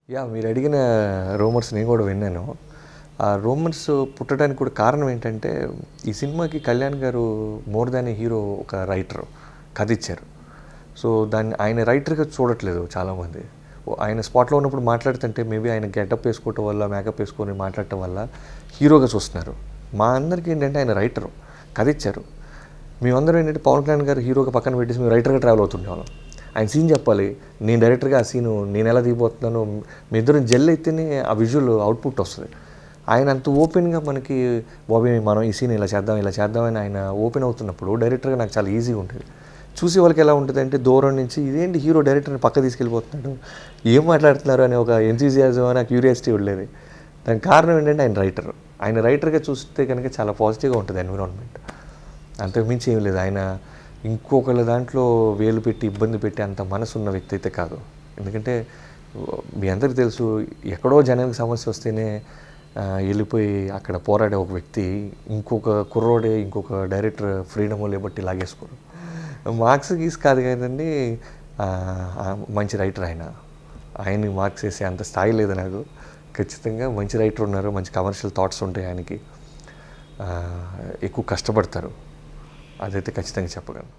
మీరు అడిగిన రూమర్స్ నేను కూడా విన్నాను. ఆ రూమర్స్ పుట్టడానికి కూడా కారణం ఏంటంటే, ఈ సినిమాకి కళ్యాణ్ గారు మోర్ దాన్ ఏ హీరో ఒక రైటరు. కథ ఇచ్చారు. సో, దాన్ని ఆయన రైటర్‌గా చూడట్లేదు చాలామంది. ఆయన స్పాట్‌లో ఉన్నప్పుడు మాట్లాడుతుంటే మేబీ ఆయన గెటప్ వేసుకోవటం వల్ల, మేకప్ వేసుకొని మాట్లాడటం వల్ల హీరోగా చూస్తున్నారు. మా అందరికీ ఏంటంటే ఆయన రైటరు. కథ ఇచ్చారు. మేమందరం ఏంటంటే పవన్ కళ్యాణ్ గారు హీరోగా పక్కన పెట్టేసి మేము రైటర్‌గా ట్రావెల్ అవుతుండేవాళ్ళం. ఆయన సీన్ చెప్పాలి, నేను డైరెక్టర్గా ఆ సీను నేను ఎలా దిగిపోతున్నానో, మీ ఇద్దరం జెల్ అయితేనే ఆ విజువల్ అవుట్పుట్ వస్తుంది. ఆయన అంత ఓపెన్గా మనకి బాబీ మనం ఈ సీన్ ఇలా చేద్దాం ఇలా చేద్దామని ఆయన ఓపెన్ అవుతున్నప్పుడు డైరెక్టర్గా నాకు చాలా ఈజీగా ఉంటుంది. చూసే వాళ్ళకి ఎలా ఉంటుంది అంటే దూరం నుంచి ఇదేంటి హీరో డైరెక్టర్ని పక్క తీసుకెళ్ళిపోతున్నాడు, ఏం మాట్లాడుతున్నారు అనే ఒక ఎంతూజియాజం అని క్యూరియాసిటీ ఉండేది. దానికి కారణం ఏంటంటే ఆయన రైటర్. ఆయన రైటర్గా చూస్తే కనుక చాలా పాజిటివ్గా ఉంటుంది ఎన్విరాన్మెంట్. అంతకుమించి ఏం లేదు. ఆయన ఇంకొకళ్ళ దాంట్లో వేలు పెట్టి ఇబ్బంది పెట్టి అంత మనసు ఉన్న వ్యక్తి అయితే కాదు. ఎందుకంటే మీ అందరికీ తెలుసు, ఎక్కడో జనానికి సమస్య వస్తేనే వెళ్ళిపోయి అక్కడ పోరాడే ఒక వ్యక్తి ఇంకొక కుర్రోడే ఇంకొక డైరెక్టర్ ఫ్రీడమ్ లేబట్టి లాగేసుకోరు. మార్క్స్ గీస్ కాదు కదండి, మంచి రైటర్ ఆయన. ఆయన్ని మార్క్స్ వేసే అంత స్థాయి లేదు నాకు. ఖచ్చితంగా మంచి రైటర్ ఉన్నారు, మంచి కమర్షియల్ థాట్స్ ఉంటాయి ఆయనకి. ఎక్కువ కష్టపడతారు, అదైతే ఖచ్చితంగా చెప్పగలను.